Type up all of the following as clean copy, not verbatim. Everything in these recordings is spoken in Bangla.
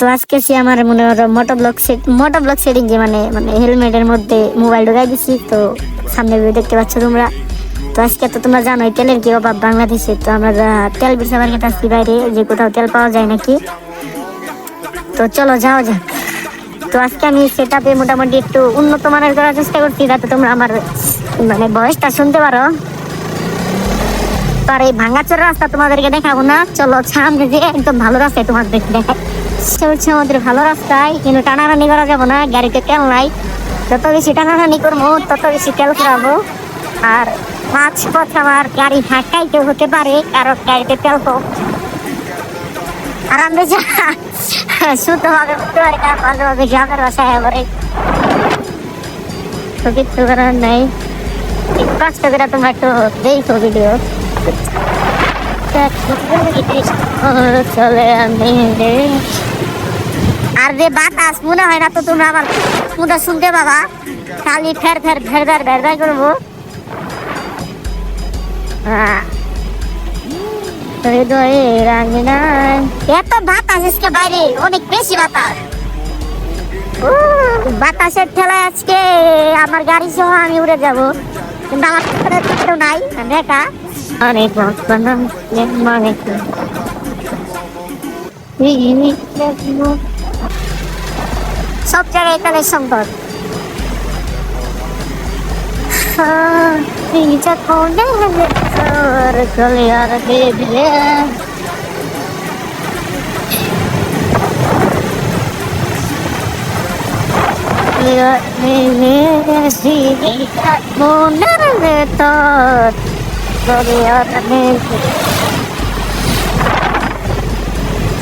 তো আজকে সে আমার মনে হয় মোটো ব্লক সেটিং যে মানে মানে হেলমেটের মধ্যে মোবাইল ঢোকাই দিচ্ছি। তো সামনে ভিউ দেখতে পাচ্ছ তোমরা। তো আজকে তো তোমরা জানোই তেলের কি অভাব বাংলাদেশে। তো আমরা তেল বিছাবার কেটে আসছি বাইরে, যে কোথাও তেল পাওয়া যায় নাকি। তো চলো যাওয়া যাক। তো আজকে আমি সেটাতে মোটামুটি একটু উন্নত মানের করার চেষ্টা করছি, যাতে তোমরা আমার মানে ভয়েসটা শুনতে পারো। আর এই ভাঙাচোর রাস্তা তোমাদেরকে দেখাবো না, চলো সামনে যে একদম ভালো রাস্তায় তোমাদেরকে দেখাই। আমাদের ভালো রাস্তায় কিন্তু টানাটানি করা যাবো না, গাড়িতে তেল নাই। যত বেশি টানাটানি করবো তত বেশি তেল খাবো। আর মাঝ পথে আমার গাড়ি ধাক্কাইতে হতে পারে, কারণ গাড়িতে তেল কম। আর আমরা যা শুদ্ধভাবে উঠতে পারি না, ভালোভাবে গ্রামের বাসায় এবারে কিছু করার নাই। কষ্ট করে তোমরা একটু দেখো ভিডিও। আর যে বাতাস মনে হয় না তো তোমরা আমার মুদা শুনতে পাবা, খালি ফের ফের ফের ফের ফের ফের করবো। এত বাতাস আজকে বাইরে, অনেক বেশি বাতাস। বাতাসের ঠেলায় আজকে আমার গাড়ি সহ আমি উড়ে যাবো, কিন্তু আমার তো নাই দেখা। অনেক সব জায়গায় তাদের সম্পদ। চলে আর দিলে মনের ভেতর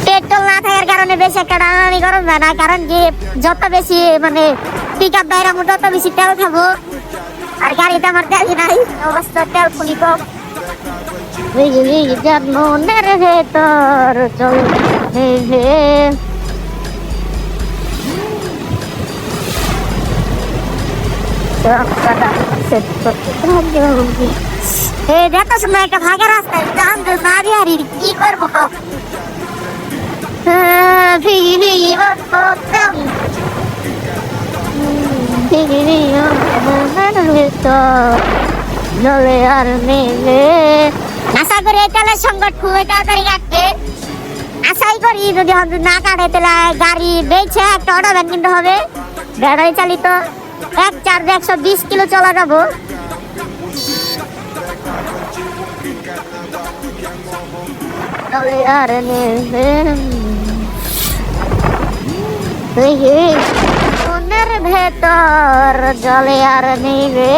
পেট্রোল না থাকার কারণে বেশি একটা টানাটানি করা যায় না, কারণ কি যত বেশি মানে পিক আপ বাইরামো তত বেশি তেল খাবো। আর গাড়িতে আমার তেলই নাই, অবস্থা তেল খুলি কম। মনের ভেতর চলে দেখো শুনে একটা ভাগা রাস্তায় নারী হারি কি করবো। আশা করি এই তেলের সংকট খুব তাড়াতাড়ি কাটবে। আশাই করি যদি না কাটে তাহলে গাড়ি বেছে একটা অটো ভ্যান কিনতে হবে, ব্যাটারি চালিত। এক চার্জে 120 কিলো চলা যাবো। আর মনের ভেতর জলে আর নেবে।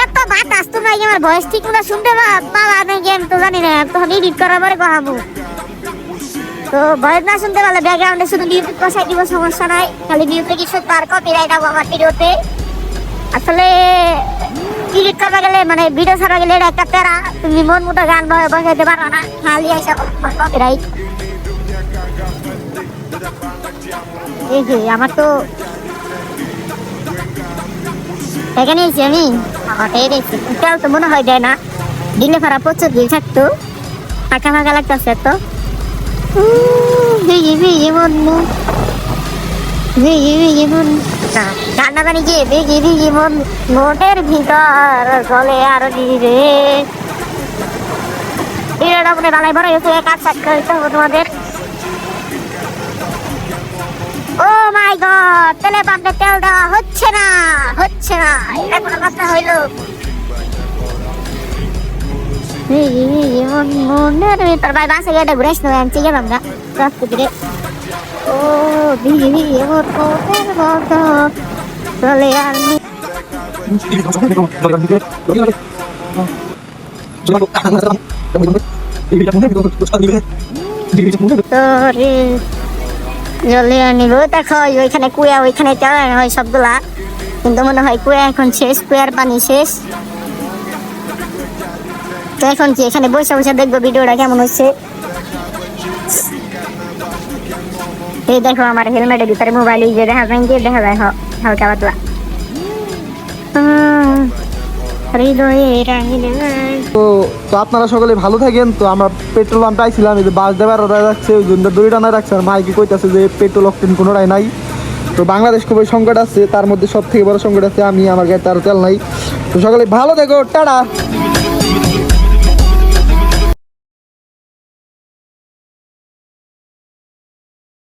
এত বাতাস, তোমরা আমার ভয়েস ঠিক মতো শুনতে পাবা নাকি আমি তো জানি না, তখন এডিট করার পরে কহাবো। তো ভয়েস না শুনতে পারলে ব্যাকগ্রাউন্ডে শুধু মিউজিক বসাই দিব, সমস্যা নাই। খালি মিউজিক কিছু তার কপিরাইট হবে আমার ভিডিওতে। আসলে এডিট করা গেলে মানে ভিডিও ছাড়া গেলে এটা একটা প্যারা, তুমি মন মতো গান বসাইতে পারো না, খালি আসা কপিরাইট। এই যে আমার তো এখানে এসেছি আমি, আমারটাই দেখছি তেল তো মনে হয় দেয় না, দিলে ভাড়া প্রচুর ভিড় থাকতো, ফাঁকা ফাঁকা লাগতেছে। তো গান্না জানি কি ভিজি ভিজি মন মোটের ভিতর গলে আর দিবে। ভিডিওটা মনে বালাই ভরে গেছে, কাজ সাট করতে হবে তোমাদের। ও মাই গড, তেলে পাম্পে তেল দেওয়া হচ্ছে না, এটা কোনো কথা হইলো? মনের ভিতর ভাই বাসে গাড়িটা ঘুরে আসতে হবে, আমি চিকে আমরা রাস্তা দিকে। ও ভিজি ভিজি মনের মতো চলে আর জলে আনিব। দেখো ওইখানে কুয়া, ওইখানে চালানো হয় সবগুলা, কিন্তু মনে হয় কুয়া এখন শেষ, কুয়ার পানি শেষ। তো এখন কি এখানে বসে বসে দেখবো ভিডিওটা কেমন হচ্ছে। এই দেখো আমার হেলমেটের ভিতরে মোবাইল যে দেখা যায়, হালকা পাতলা। হৃদয়ে রাঙিলে নাই। তো তো আপনারা সকলে ভালো থাকেন। তো আমরা পেট্রোল পাম্পে আইছিলাম, এই যে বাস ড্রাইভার ওরা যাচ্ছে ওই জন্য দড়ি টানা রাখছে, আর মাইকে কইতাছে যে পেট্রোল অক্টেন কোনোটাই নাই। তো বাংলাদেশ খুবই সংকট আছে, তার মধ্যে সব থেকে বড় সংকট আছে আমি, আমার গাড়িতে আরও তেল নাই। তো সকলে ভালো থেকো, টাটা।